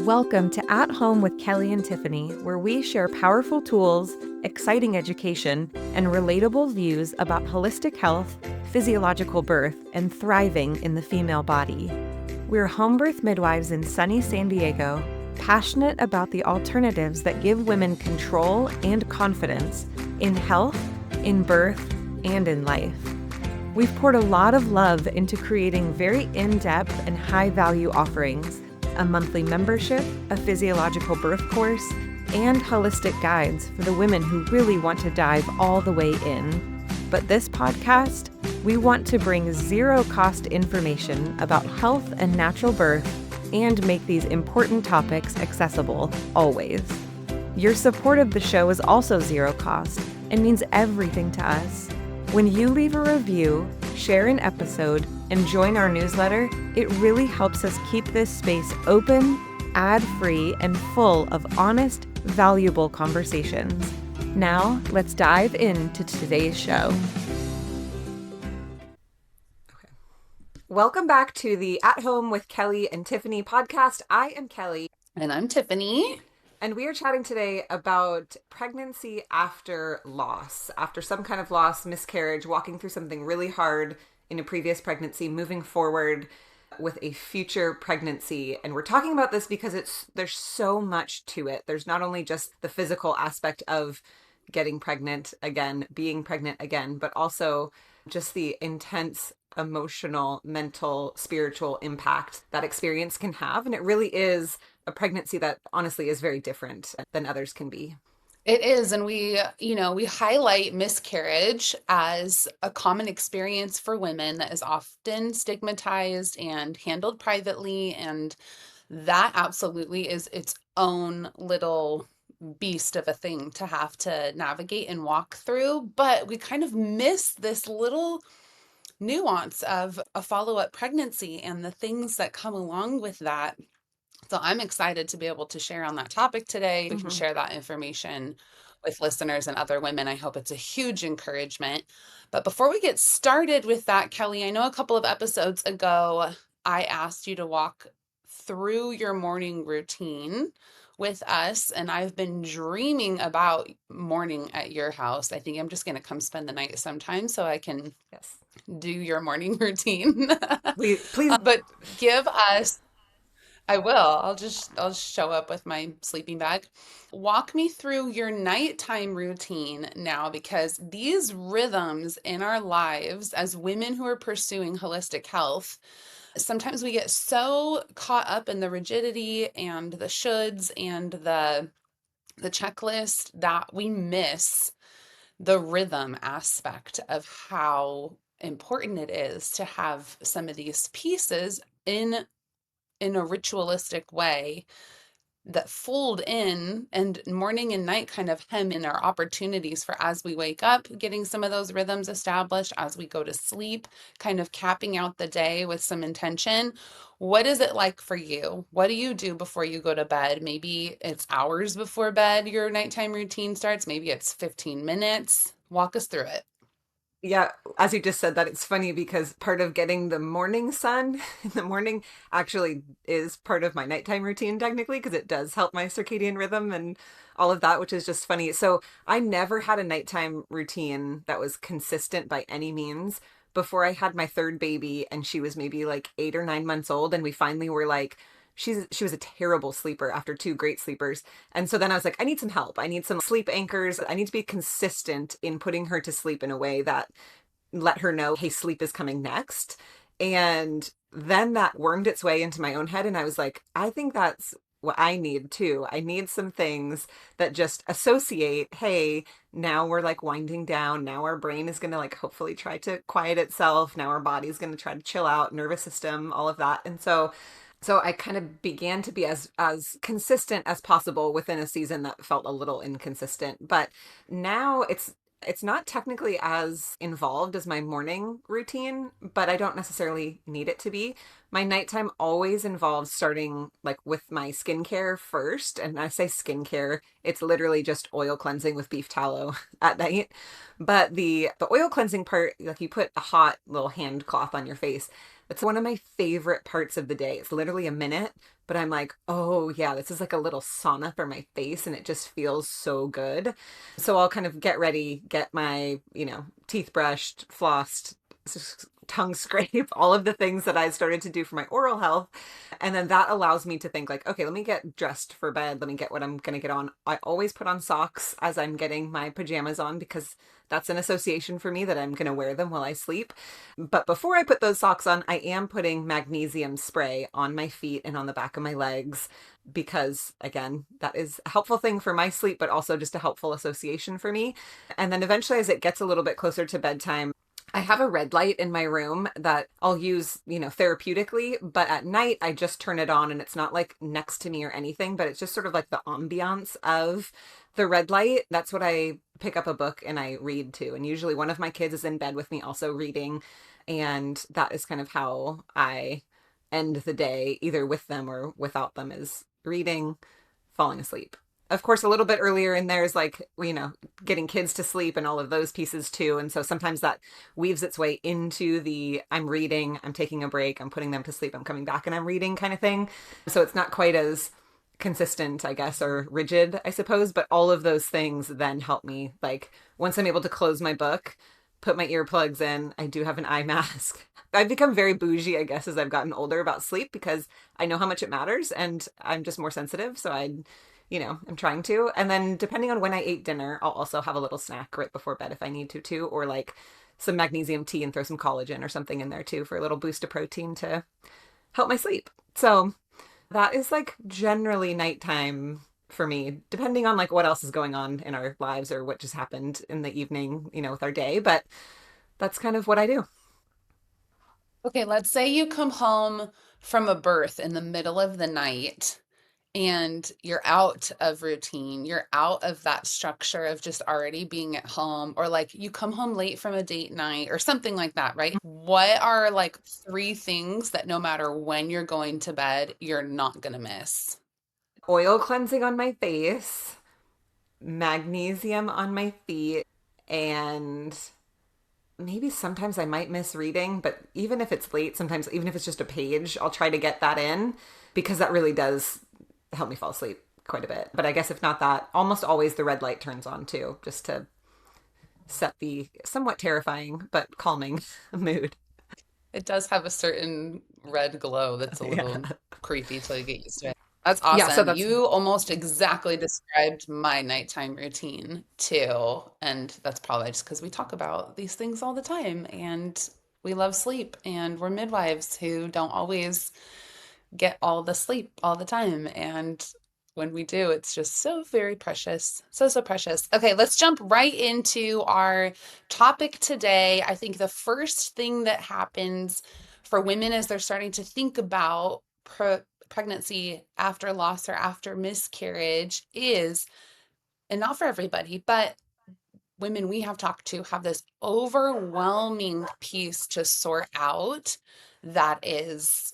Welcome to At Home with Kelly and Tiffany, where we share powerful tools, exciting education, and relatable views about holistic health, physiological birth, and thriving in the female body. We're home birth midwives in sunny San Diego, passionate about the alternatives that give women control and confidence in health, in birth, and in life. We've poured a lot of love into creating very in-depth and high-value offerings, a monthly membership, a physiological birth course, and holistic guides for the women who really want to dive all the way in. But this podcast, we want to bring zero-cost information about health and natural birth and make these important topics accessible, always. Your support of the show is also zero cost and means everything to us. When you leave a review, share an episode, and join our newsletter, it really helps us keep this space open, ad-free, and full of honest, valuable conversations. Now, let's dive into today's show. Okay. Welcome back to the At Home with Kelly and Tiffany podcast. I am Kelly. And I'm Tiffany. And we are chatting today about pregnancy after loss, after some kind of loss, miscarriage, walking through something really hard in a previous pregnancy, moving forward with a future pregnancy. And we're talking about this because there's so much to it. There's not only just the physical aspect of getting pregnant again, being pregnant again, but also just the intense emotional, mental, spiritual impact that experience can have. And it really is a pregnancy that honestly is very different than others can be. It is. And we highlight miscarriage as a common experience for women that is often stigmatized and handled privately. And that absolutely is its own little beast of a thing to have to navigate and walk through. But we kind of miss this little nuance of a follow-up pregnancy and the things that come along with that. So I'm excited to be able to share on that topic today. We can share that information with listeners and other women. I hope it's a huge encouragement. But before we get started with that, Kelly, I know a couple of episodes ago, I asked you to walk through your morning routine with us, and I've been dreaming about morning at your house. I think I'm just going to come spend the night sometime so I can do your morning routine. Please. But give us I will. I'll show up with my sleeping bag. Walk me through your nighttime routine now, because these rhythms in our lives as women who are pursuing holistic health, sometimes we get so caught up in the rigidity and the shoulds and the checklist that we miss the rhythm aspect of how important it is to have some of these pieces in a ritualistic way that fold in, and morning and night kind of hem in our opportunities for, as we wake up, getting some of those rhythms established, as we go to sleep, kind of capping out the day with some intention. What is it like for you? What do you do before you go to bed? Maybe it's hours before bed your nighttime routine starts. Maybe it's 15 minutes. Walk us through it. Yeah, as you just said that, it's funny because part of getting the morning sun in the morning actually is part of my nighttime routine technically, because it does help my circadian rhythm and all of that, which is just funny. So I never had a nighttime routine that was consistent by any means before I had my third baby, and she was maybe like 8 or 9 months old, and we finally were like, she was a terrible sleeper after 2 great sleepers. And so then I was like, I need some help. I need some sleep anchors. I need to be consistent in putting her to sleep in a way that let her know, hey, sleep is coming next. And then that wormed its way into my own head. And I was like, I think that's what I need too. I need some things that just associate, hey, now we're like winding down. Now our brain is going to like hopefully try to quiet itself. Now our body's going to try to chill out, nervous system, all of that. And so I kind of began to be as consistent as possible within a season that felt a little inconsistent. But now it's not technically as involved as my morning routine, but I don't necessarily need it to be. My nighttime always involves starting like with my skincare first. And I say skincare, it's literally just oil cleansing with beef tallow at night. But the oil cleansing part, like you put a hot little hand cloth on your face. It's one of my favorite parts of the day. It's literally a minute, but I'm like, oh yeah, this is like a little sauna for my face and it just feels so good. So I'll kind of get ready, get my, teeth brushed, flossed, tongue scrape, all of the things that I started to do for my oral health. And then that allows me to think like, okay, let me get dressed for bed. Let me get what I'm going to get on. I always put on socks as I'm getting my pajamas on because that's an association for me that I'm going to wear them while I sleep. But before I put those socks on, I am putting magnesium spray on my feet and on the back of my legs because, again, that is a helpful thing for my sleep, but also just a helpful association for me. And then eventually, as it gets a little bit closer to bedtime, I have a red light in my room that I'll use, therapeutically, but at night I just turn it on and it's not like next to me or anything, but it's just sort of like the ambiance of the red light. That's what I pick up a book and I read to. And usually one of my kids is in bed with me also reading. And that is kind of how I end the day, either with them or without them, is reading, falling asleep. Of course, a little bit earlier in there is like, getting kids to sleep and all of those pieces too. And so sometimes that weaves its way into the I'm reading, I'm taking a break, I'm putting them to sleep, I'm coming back and I'm reading kind of thing. So it's not quite as consistent, I guess, or rigid, I suppose. But all of those things then help me. Like once I'm able to close my book, put my earplugs in, I do have an eye mask. I've become very bougie, I guess, as I've gotten older about sleep because I know how much it matters and I'm just more sensitive. So I'm trying to. And then depending on when I ate dinner, I'll also have a little snack right before bed if I need to too, or like some magnesium tea and throw some collagen or something in there too for a little boost of protein to help my sleep. So that is like generally nighttime for me, depending on like what else is going on in our lives or what just happened in the evening, with our day. But that's kind of what I do. Okay, let's say you come home from a birth in the middle of the night and you're out of routine, you're out of that structure of just already being at home, or like you come home late from a date night or something like that, right? What are like three things that no matter when you're going to bed, you're not going to miss? Oil cleansing on my face, magnesium on my feet, and maybe sometimes I might miss reading, but even if it's late, sometimes even if it's just a page, I'll try to get that in because that really does help me fall asleep quite a bit. But I guess if not that, almost always the red light turns on too, just to set the somewhat terrifying but calming mood. It does have a certain red glow that's a Yeah. little creepy till you get used to it. That's Yeah, so awesome. that's You almost exactly described my nighttime routine too. And that's probably just because we talk about these things all the time and we love sleep and we're midwives who don't always get all the sleep all the time. And when we do, it's just so very precious. So, so precious. Okay, let's jump right into our topic today. I think the first thing that happens for women as they're starting to think about pregnancy after loss or after miscarriage is, and not for everybody, but women we have talked to have this overwhelming piece to sort out that is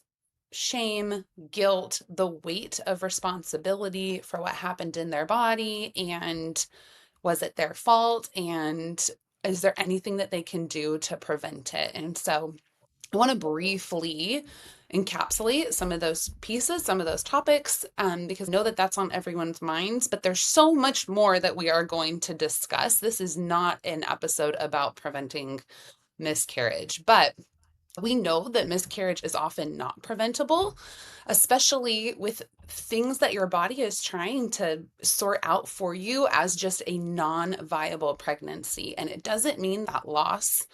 shame, guilt, the weight of responsibility for what happened in their body, and was it their fault? And is there anything that they can do to prevent it? And so I want to briefly encapsulate some of those pieces, some of those topics, because I know that that's on everyone's minds, but there's so much more that we are going to discuss. This is not an episode about preventing miscarriage, but we know that miscarriage is often not preventable, especially with things that your body is trying to sort out for you as just a non viable pregnancy. And it doesn't mean that loss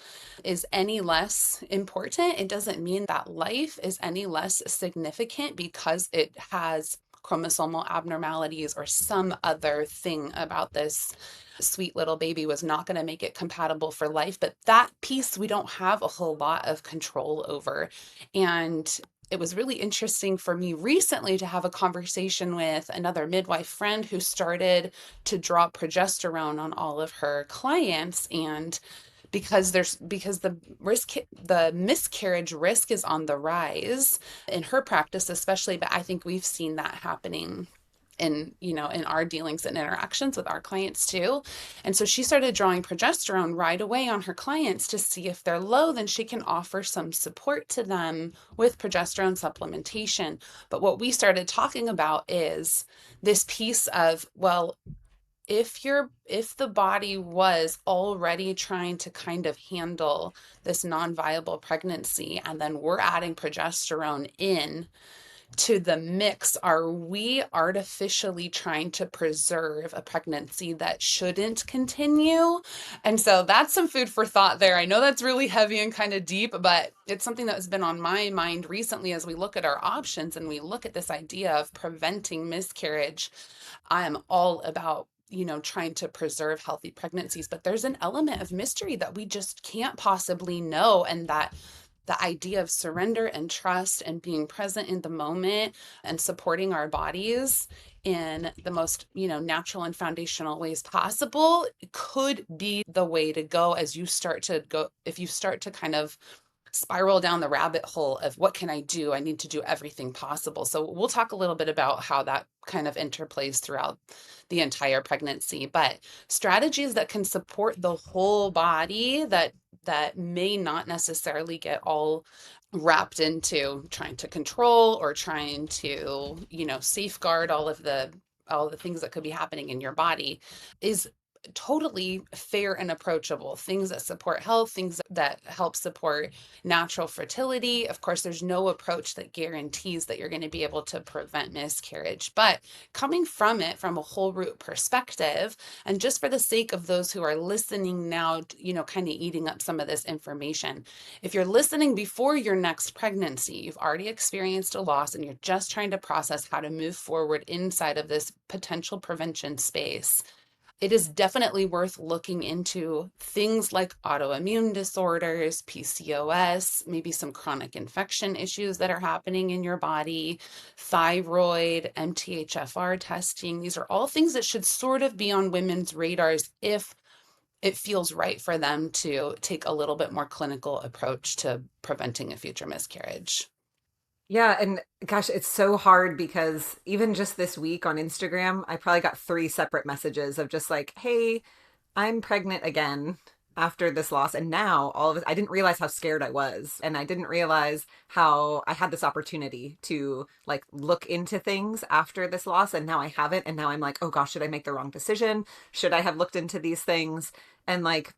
is any less important. It doesn't mean that life is any less significant because it has chromosomal abnormalities or some other thing about this sweet little baby was not going to make it compatible for life. But that piece we don't have a whole lot of control over. And it was really interesting for me recently to have a conversation with another midwife friend who started to draw progesterone on all of her clients. And because the miscarriage risk is on the rise in her practice especially, but I think we've seen that happening in our dealings and interactions with our clients too. And so she started drawing progesterone right away on her clients to see if they're low, then she can offer some support to them with progesterone supplementation. But what we started talking about is this piece of, well, if the body was already trying to kind of handle this non-viable pregnancy and then we're adding progesterone in to the mix, are we artificially trying to preserve a pregnancy that shouldn't continue? And so that's some food for thought there. I know that's really heavy and kind of deep, but it's something that has been on my mind recently as we look at our options and we look at this idea of preventing miscarriage. I am all about trying to preserve healthy pregnancies, but there's an element of mystery that we just can't possibly know. And that the idea of surrender and trust and being present in the moment and supporting our bodies in the most, natural and foundational ways possible could be the way to go as you start to go, if you start to kind of spiral down the rabbit hole of what can I do? I need to do everything possible. So we'll talk a little bit about how that kind of interplays throughout the entire pregnancy, but strategies that can support the whole body that may not necessarily get all wrapped into trying to control or trying to, safeguard all the things that could be happening in your body is totally fair and approachable. Things that support health, things that help support natural fertility. Of course, there's no approach that guarantees that you're going to be able to prevent miscarriage, but coming from it from a whole root perspective, and just for the sake of those who are listening now, kind of eating up some of this information. If you're listening before your next pregnancy, you've already experienced a loss and you're just trying to process how to move forward inside of this potential prevention space, it is definitely worth looking into things like autoimmune disorders, PCOS, maybe some chronic infection issues that are happening in your body, thyroid, MTHFR testing. These are all things that should sort of be on women's radars if it feels right for them to take a little bit more clinical approach to preventing a future miscarriage. Yeah, and gosh, it's so hard because even just this week on Instagram, I probably got three separate messages of just like, hey, I'm pregnant again after this loss. And now all of it, I didn't realize how scared I was. And I didn't realize how I had this opportunity to like look into things after this loss. And now I haven't. And now I'm like, oh gosh, should I make the wrong decision? Should I have looked into these things? And like,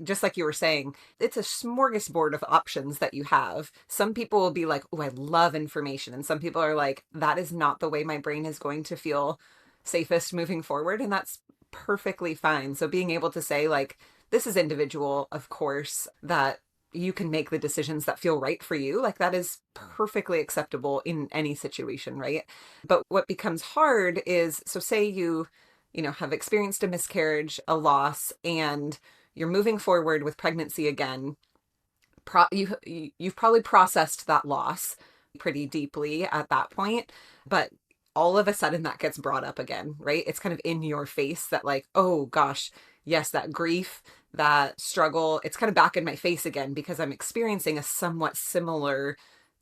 just like you were saying, it's a smorgasbord of options that you have. Some people will be like, oh, I love information. And some people are like, that is not the way my brain is going to feel safest moving forward. And that's perfectly fine. So being able to say, like, this is individual, of course, that you can make the decisions that feel right for you. Like, that is perfectly acceptable in any situation, right? But what becomes hard is, so say you have experienced a miscarriage, a loss, and you're moving forward with pregnancy again. You've probably processed that loss pretty deeply at that point, but all of a sudden that gets brought up again, right? It's kind of in your face that like, oh gosh, yes, that grief, that struggle, it's kind of back in my face again because I'm experiencing a somewhat similar,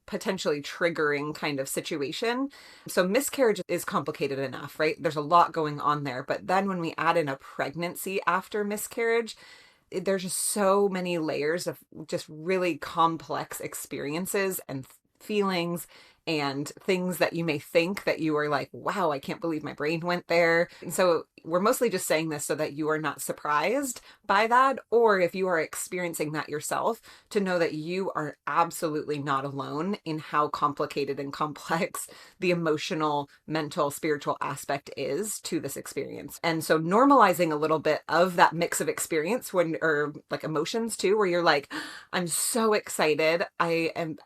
potentially triggering kind of situation. So miscarriage is complicated enough, right? There's a lot going on there. But then when we add in a pregnancy after miscarriage, there's just so many layers of just really complex experiences and feelings and things that you may think that you are like, wow, I can't believe my brain went there. And so we're mostly just saying this so that you are not surprised by that, or if you are experiencing that yourself, to know that you are absolutely not alone in how complicated and complex the emotional, mental, spiritual aspect is to this experience. And so normalizing a little bit of that mix of experience or like emotions too, where you're like, I'm so excited.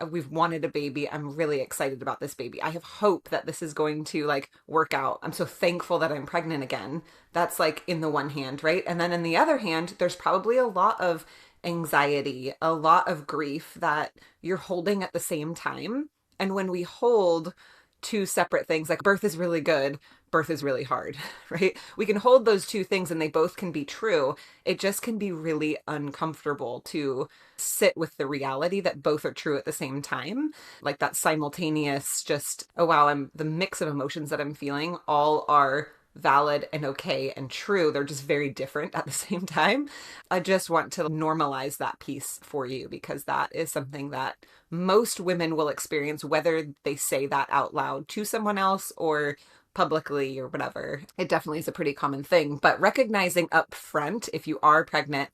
We've wanted a baby. I'm really excited about this baby. I have hope that this is going to like work out. I'm so thankful that I'm pregnant again. That's like in the one hand, right? And then in the other hand, there's probably a lot of anxiety, a lot of grief that you're holding at the same time. And when we hold two separate things. Like birth is really good, birth is really hard, right? We can hold those two things and they both can be true. It just can be really uncomfortable to sit with the reality that both are true at the same time. Like that simultaneous, just, oh wow, I'm the mix of emotions that I'm feeling all are valid and okay and true. They're just very different at the same time. I just want to normalize that piece for you because that is something that most women will experience, whether they say that out loud to someone else or publicly or whatever. It definitely is a pretty common thing. But recognizing up front, if you are pregnant,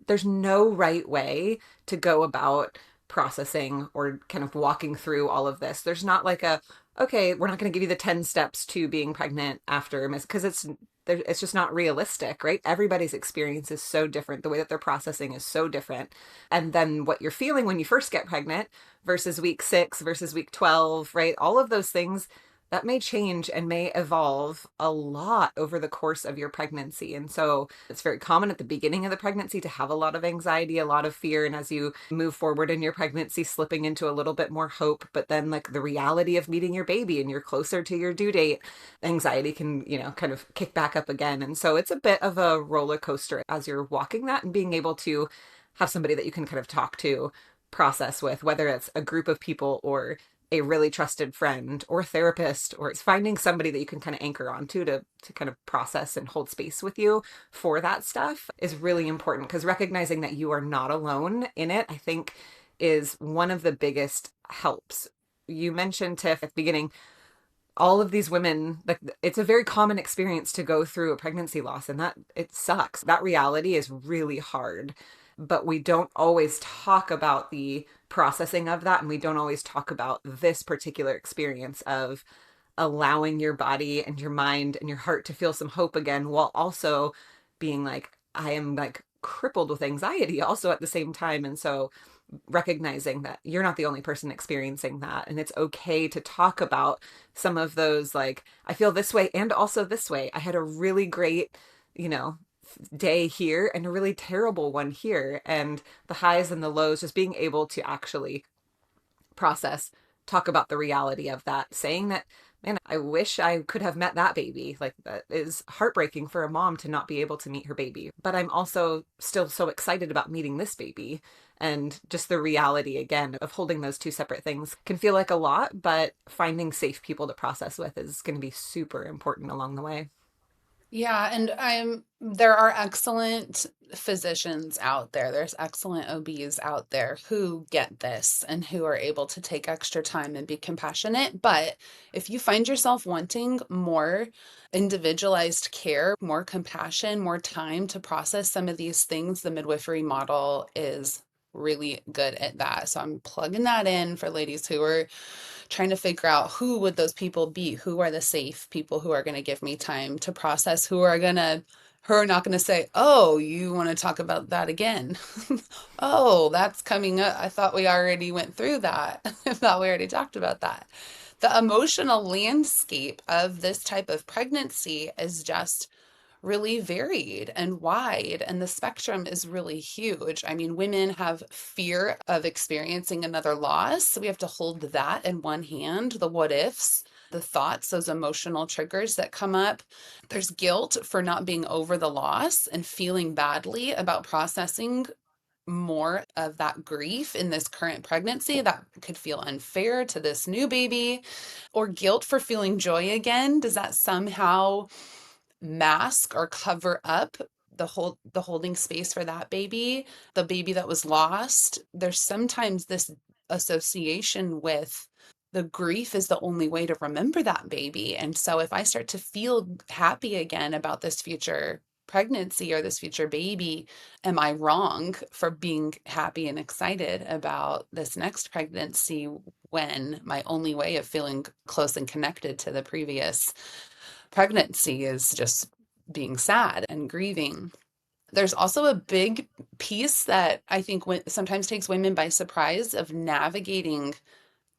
there's no right way to go about processing or kind of walking through all of this. There's not like a, okay, we're not going to give you the 10 steps to being pregnant after because it's just not realistic, right? Everybody's experience is so different. The way that they're processing is so different. And then what you're feeling when you first get pregnant versus week 6 versus week 12, right? All of those things that may change and may evolve a lot over the course of your pregnancy. And so it's very common at the beginning of the pregnancy to have a lot of anxiety, a lot of fear. And as you move forward in your pregnancy, slipping into a little bit more hope, but then like the reality of meeting your baby and you're closer to your due date, anxiety can, kind of kick back up again. And so it's a bit of a roller coaster as you're walking that and being able to have somebody that you can kind of talk to, process with, whether it's a group of people or a really trusted friend or therapist, or it's finding somebody that you can kind of anchor onto to kind of process and hold space with you for that stuff is really important, because recognizing that you are not alone in it, I think, is one of the biggest helps. You mentioned, Tiff, at the beginning, all of these women, like it's a very common experience to go through a pregnancy loss, and that it sucks. That reality is really hard, but we don't always talk about the processing of that, and we don't always talk about this particular experience of allowing your body and your mind and your heart to feel some hope again, while also being like, I am like crippled with anxiety also at the same time. And so recognizing that you're not the only person experiencing that, and it's okay to talk about some of those, like, I feel this way and also this way. I had a really great, you know day here and a really terrible one here, and the highs and the lows, just being able to actually process, talk about the reality of that, saying that, man, I wish I could have met that baby. Like, that is heartbreaking for a mom to not be able to meet her baby. But I'm also still so excited about meeting this baby. And just the reality, again, of holding those two separate things can feel like a lot, but finding safe people to process with is going to be super important along the way. Yeah, and there are excellent physicians out there. There's excellent OBs out there who get this and who are able to take extra time and be compassionate. But if you find yourself wanting more individualized care, more compassion, more time to process some of these things, the midwifery model is really good at that. So I'm plugging that in for ladies who are trying to figure out who would those people be, who are the safe people who are going to give me time to process, who are not going to say, oh, you want to talk about that again. Oh, that's coming up. I thought we already went through that. I thought we already talked about that. The emotional landscape of this type of pregnancy is just really varied and wide, and the spectrum is really huge. I mean, women have fear of experiencing another loss. So we have to hold that in one hand, the what ifs, the thoughts, those emotional triggers that come up. There's guilt for not being over the loss and feeling badly about processing more of that grief in this current pregnancy that could feel unfair to this new baby, or guilt for feeling joy again. Does that somehow mask or cover up the holding space for that baby, the baby that was lost? There's sometimes this association with the grief is the only way to remember that baby. And so if I start to feel happy again about this future pregnancy or this future baby, am I wrong for being happy and excited about this next pregnancy when my only way of feeling close and connected to the previous pregnancy is just being sad and grieving? There's also a big piece that I think sometimes takes women by surprise of navigating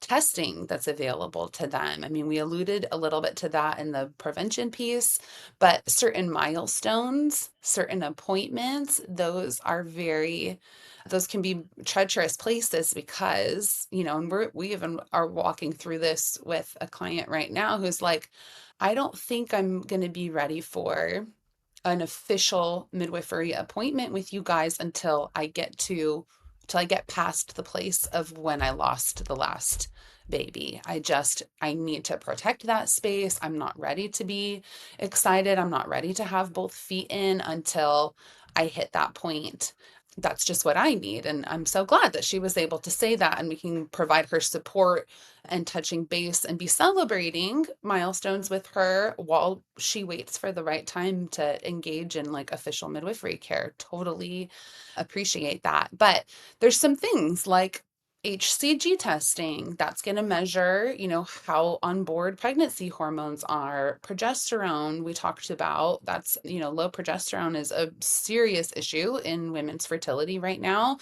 testing that's available to them. I mean, we alluded a little bit to that in the prevention piece, but certain milestones, certain appointments, those can be treacherous places because, and we even are walking through this with a client right now who's like, I don't think I'm going to be ready for an official midwifery appointment with you guys until I get past the place of when I lost the last baby. I need to protect that space. I'm not ready to be excited. I'm not ready to have both feet in until I hit that point. That's just what I need. And I'm so glad that she was able to say that, and we can provide her support and touching base and be celebrating milestones with her while she waits for the right time to engage in like official midwifery care. Totally appreciate that. But there's some things like HCG testing that's going to measure, how on board pregnancy hormones are. Progesterone, we talked about, that's, low progesterone is a serious issue in women's fertility right now.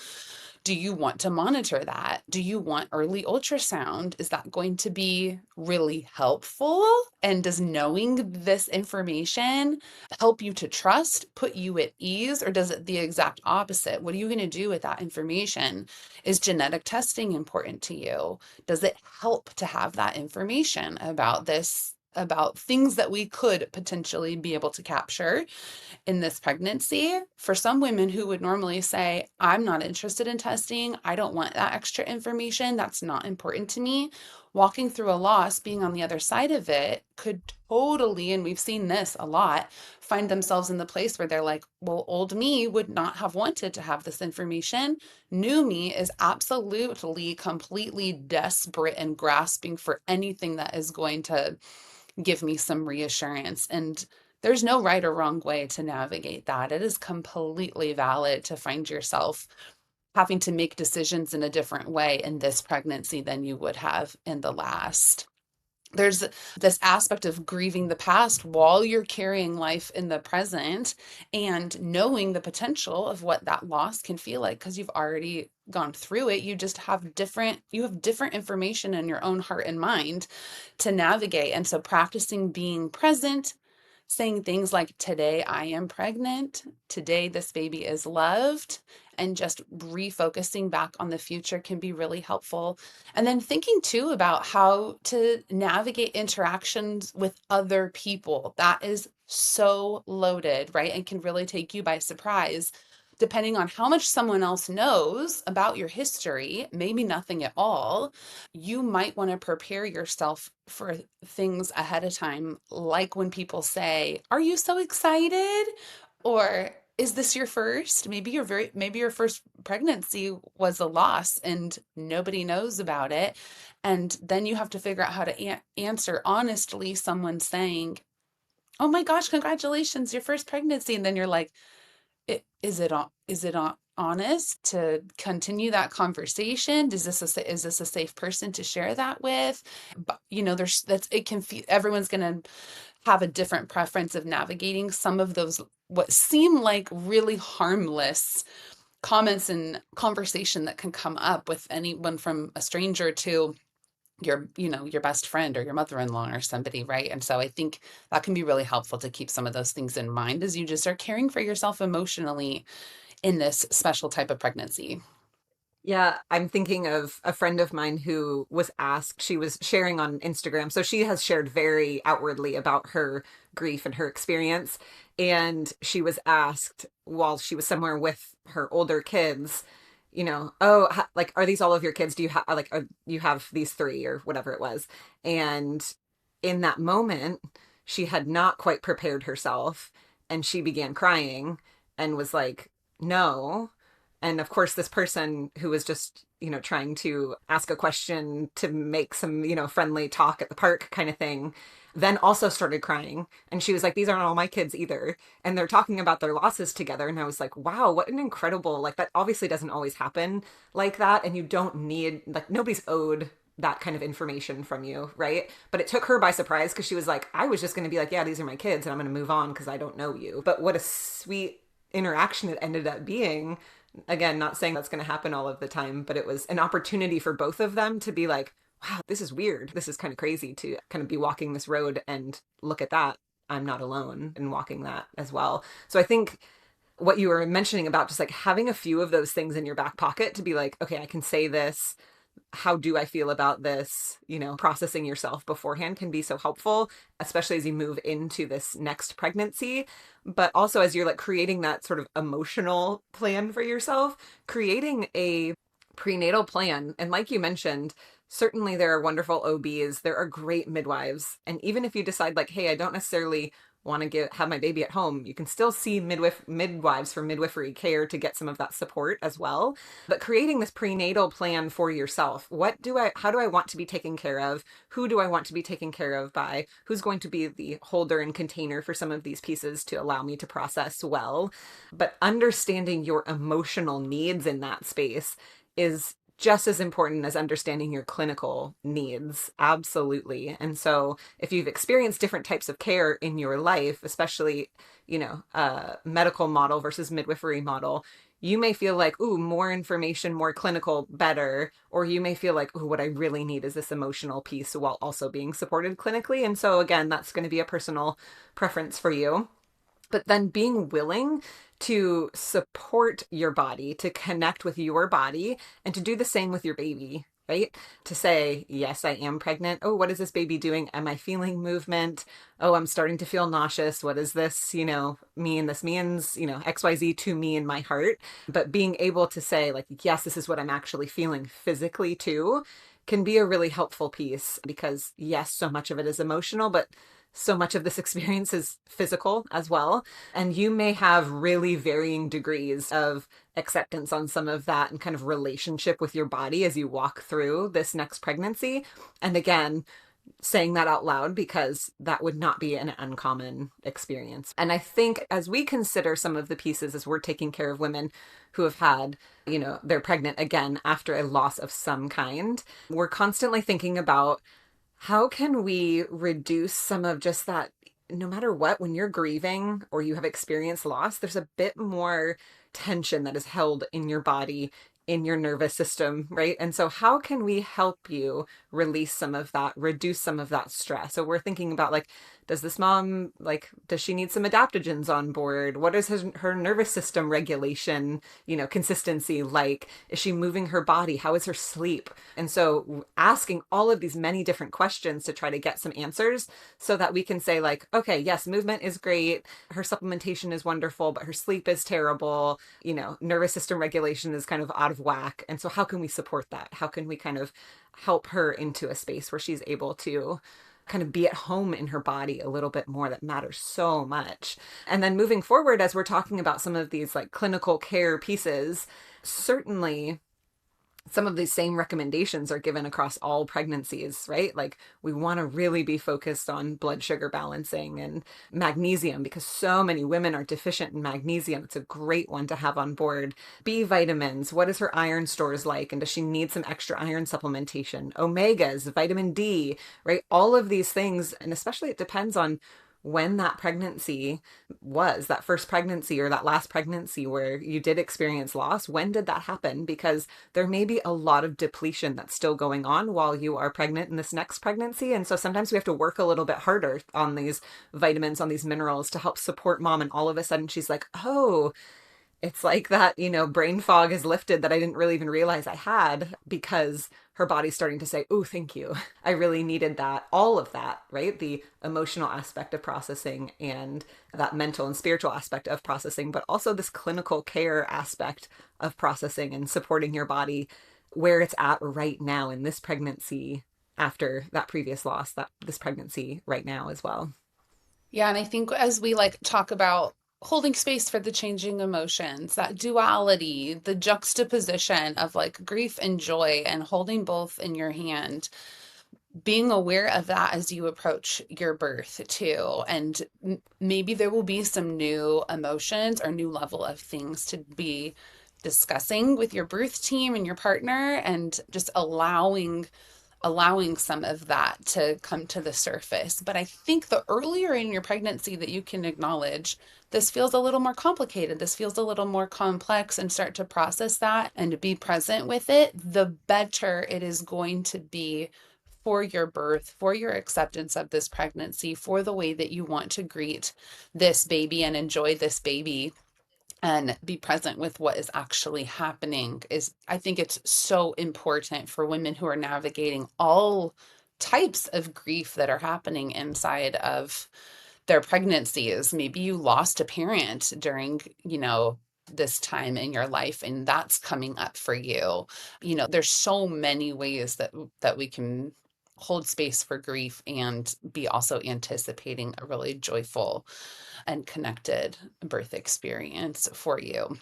Do you want to monitor that? Do you want early ultrasound? Is that going to be really helpful? And does knowing this information help you to trust, put you at ease, or does it the exact opposite? What are you going to do with that information? Is genetic testing important to you? Does it help to have that information about this, about things that we could potentially be able to capture in this pregnancy? For some women who would normally say, I'm not interested in testing, I don't want that extra information, that's not important to me, walking through a loss, being on the other side of it, could totally, and we've seen this a lot, find themselves in the place where they're like, well, old me would not have wanted to have this information. New me is absolutely, completely desperate and grasping for anything that is going to give me some reassurance. And there's no right or wrong way to navigate that. It is completely valid to find yourself having to make decisions in a different way in this pregnancy than you would have in the last. There's this aspect of grieving the past while you're carrying life in the present and knowing the potential of what that loss can feel like because you've already gone through it. You have different information in your own heart and mind to navigate. And so practicing being present, saying things like, today I am pregnant, today this baby is loved, and just refocusing back on the future can be really helpful. And then thinking too about how to navigate interactions with other people. That is so loaded, right? And can really take you by surprise. Depending on how much someone else knows about your history, maybe nothing at all, you might want to prepare yourself for things ahead of time. Like when people say, are you so excited? Or is this your first? Maybe your first pregnancy was a loss and nobody knows about it. And then you have to figure out how to answer honestly someone saying, oh my gosh, congratulations, your first pregnancy. And then you're like, is it honest to continue that conversation? Is this a safe person to share that with? But everyone's going to have a different preference of navigating some of those what seem like really harmless comments and conversation that can come up with anyone, from a stranger to your best friend or your mother-in-law or somebody, right? And so I think that can be really helpful to keep some of those things in mind as you just are caring for yourself emotionally in this special type of pregnancy. Yeah, I'm thinking of a friend of mine who was asked, she was sharing on Instagram. So she has shared very outwardly about her grief and her experience. And she was asked while she was somewhere with her older kids, oh, like, are these all of your kids? Do you have, like, you have these three or whatever it was? And in that moment, she had not quite prepared herself and she began crying and was like, no. And of course, this person who was just, trying to ask a question to make some, friendly talk at the park kind of thing, then also started crying. And she was like, these aren't all my kids either. And they're talking about their losses together. And I was like, wow, what an incredible, like, that obviously doesn't always happen like that. And you don't need, like, nobody's owed that kind of information from you, right? But it took her by surprise because she was like, I was just going to be like, yeah, these are my kids and I'm going to move on because I don't know you. But what a sweet interaction it ended up being. Again, not saying that's going to happen all of the time, but it was an opportunity for both of them to be like, wow, this is weird. This is kind of crazy to kind of be walking this road and look at that. I'm not alone in walking that as well. So I think what you were mentioning about just like having a few of those things in your back pocket to be like, okay, I can say this. How do I feel about this? Processing yourself beforehand can be so helpful, especially as you move into this next pregnancy. But also, as you're like creating that sort of emotional plan for yourself, creating a prenatal plan. And like you mentioned, certainly there are wonderful OBs, there are great midwives. And even if you decide, like, hey, I don't necessarily want to have my baby at home, you can still see midwives for midwifery care to get some of that support as well. But creating this prenatal plan for yourself, how do I want to be taken care of? Who do I want to be taken care of by? Who's going to be the holder and container for some of these pieces to allow me to process well? But understanding your emotional needs in that space is just as important as understanding your clinical needs. Absolutely. And so if you've experienced different types of care in your life, especially, medical model versus midwifery model, you may feel like, ooh, more information, more clinical, better. Or you may feel like, ooh, what I really need is this emotional piece while also being supported clinically. And so again, that's going to be a personal preference for you. But then being willing to support your body, to connect with your body, and to do the same with your baby, right? To say, yes, I am pregnant. Oh, what is this baby doing? Am I feeling movement? Oh, I'm starting to feel nauseous. What does this, mean? This means, XYZ to me in my heart. But being able to say, like, yes, this is what I'm actually feeling physically too, can be a really helpful piece because, yes, so much of it is emotional, but so much of this experience is physical as well. And you may have really varying degrees of acceptance on some of that and kind of relationship with your body as you walk through this next pregnancy. And again, saying that out loud because that would not be an uncommon experience. And I think as we consider some of the pieces as we're taking care of women who have had, they're pregnant again after a loss of some kind, we're constantly thinking about how can we reduce some of just that? No matter what, when you're grieving or you have experienced loss, there's a bit more tension that is held in your body, in your nervous system, right? And so, how can we help you release some of that, reduce some of that stress? So, we're thinking about like, does this mom, like, does she need some adaptogens on board? What is her nervous system regulation, consistency like? Is she moving her body? How is her sleep? And so asking all of these many different questions to try to get some answers so that we can say like, okay, yes, movement is great. Her supplementation is wonderful, but her sleep is terrible. Nervous system regulation is kind of out of whack. And so how can we support that? How can we kind of help her into a space where she's able to kind of be at home in her body a little bit more? That matters so much. And then moving forward, as we're talking about some of these like clinical care pieces, certainly some of these same recommendations are given across all pregnancies, right? Like we want to really be focused on blood sugar balancing and magnesium because so many women are deficient in magnesium. It's a great one to have on board. B vitamins, what is her iron stores like? And does she need some extra iron supplementation? Omegas, vitamin D, right? All of these things, and especially it depends on when that pregnancy was, that first pregnancy or that last pregnancy where you did experience loss. When did that happen? Because there may be a lot of depletion that's still going on while you are pregnant in this next pregnancy. And so sometimes we have to work a little bit harder on these vitamins, on these minerals to help support mom. And all of a sudden she's like, oh, it's like that, brain fog is lifted that I didn't really even realize I had because her body's starting to say, oh, thank you. I really needed that. All of that, right? The emotional aspect of processing and that mental and spiritual aspect of processing, but also this clinical care aspect of processing and supporting your body where it's at right now in this pregnancy after that previous loss, that this pregnancy right now as well. Yeah, and I think as we like talk about holding space for the changing emotions, that duality, the juxtaposition of like grief and joy and holding both in your hand, being aware of that as you approach your birth too. And maybe there will be some new emotions or new level of things to be discussing with your birth team and your partner and just allowing allowing some of that to come to the surface. But I think the earlier in your pregnancy that you can acknowledge this feels a little more complicated, this feels a little more complex, and start to process that and to be present with it, the better it is going to be for your birth, for your acceptance of this pregnancy, for the way that you want to greet this baby and enjoy this baby and be present with what is actually happening. Is I think it's so important for women who are navigating all types of grief that are happening inside of their pregnancies. Maybe you lost a parent during, this time in your life, and that's coming up for you. There's so many ways that we can hold space for grief and be also anticipating a really joyful and connected birth experience for you.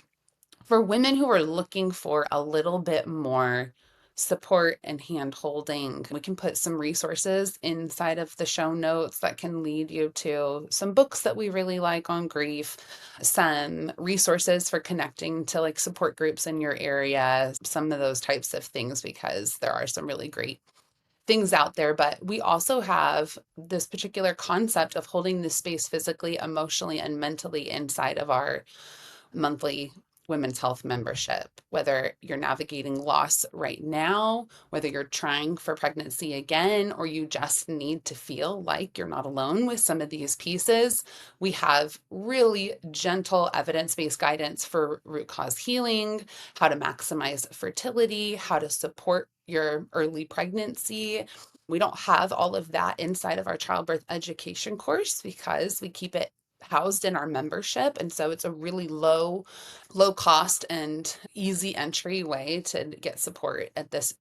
For women who are looking for a little bit more support and hand holding, we can put some resources inside of the show notes that can lead you to some books that we really like on grief, some resources for connecting to like support groups in your area, some of those types of things, because there are some really great things out there. But we also have this particular concept of holding this space physically, emotionally, and mentally inside of our monthly women's health membership. Whether you're navigating loss right now, whether you're trying for pregnancy again, or you just need to feel like you're not alone with some of these pieces, we have really gentle evidence-based guidance for root cause healing, how to maximize fertility, how to support your early pregnancy. We don't have all of that inside of our childbirth education course because we keep it housed in our membership. And so it's a really low cost and easy entry way to get support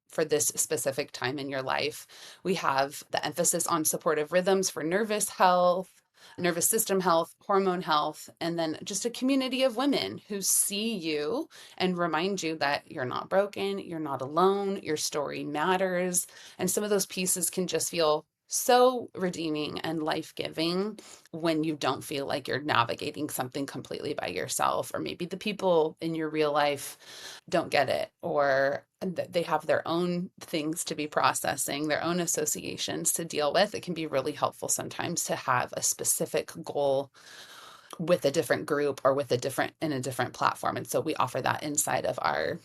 for this specific time in your life. We have the emphasis on supportive rhythms for nervous health, nervous system health, hormone health, and then just a community of women who see you and remind you that you're not broken, you're not alone, your story matters. And some of those pieces can just feel so redeeming and life-giving when you don't feel like you're navigating something completely by yourself, or maybe the people in your real life don't get it, or they have their own things to be processing, their own associations to deal with. It can be really helpful sometimes to have a specific goal with a different group or in a different platform. And so we offer that inside of our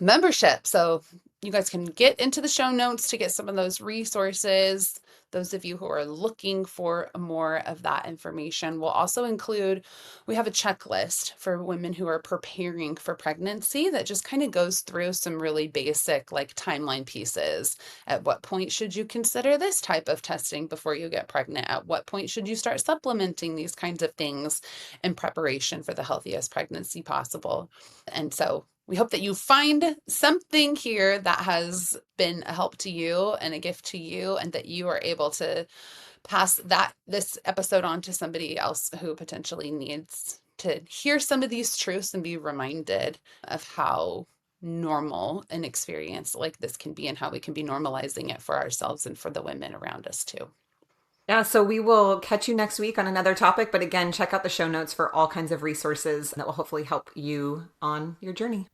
membership. So you guys can get into the show notes to get some of those resources. Those of you who are looking for more of that information, we'll also include, we have a checklist for women who are preparing for pregnancy that just kind of goes through some really basic like timeline pieces. At what point should you consider this type of testing before you get pregnant? At what point should you start supplementing these kinds of things in preparation for the healthiest pregnancy possible? And so we hope that you find something here that has been a help to you and a gift to you, and that you are able to pass this episode on to somebody else who potentially needs to hear some of these truths and be reminded of how normal an experience like this can be, and how we can be normalizing it for ourselves and for the women around us too. Yeah, so we will catch you next week on another topic. But again, check out the show notes for all kinds of resources that will hopefully help you on your journey.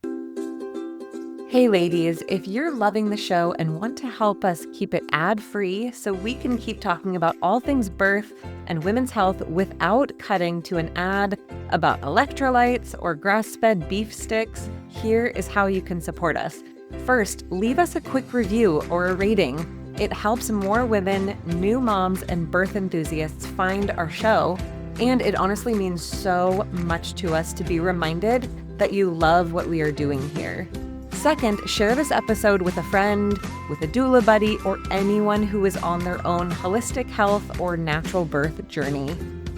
Hey ladies, if you're loving the show and want to help us keep it ad-free so we can keep talking about all things birth and women's health without cutting to an ad about electrolytes or grass-fed beef sticks, here is how you can support us. First, leave us a quick review or a rating. It helps more women, new moms, and birth enthusiasts find our show, and it honestly means so much to us to be reminded that you love what we are doing here. Second, share this episode with a friend, with a doula buddy, or anyone who is on their own holistic health or natural birth journey.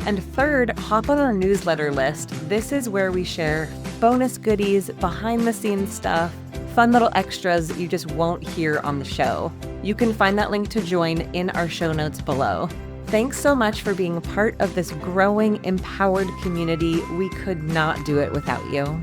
And third, hop on our newsletter list. This is where we share bonus goodies, behind-the-scenes stuff, fun little extras you just won't hear on the show. You can find that link to join in our show notes below. Thanks so much for being a part of this growing, empowered community. We could not do it without you.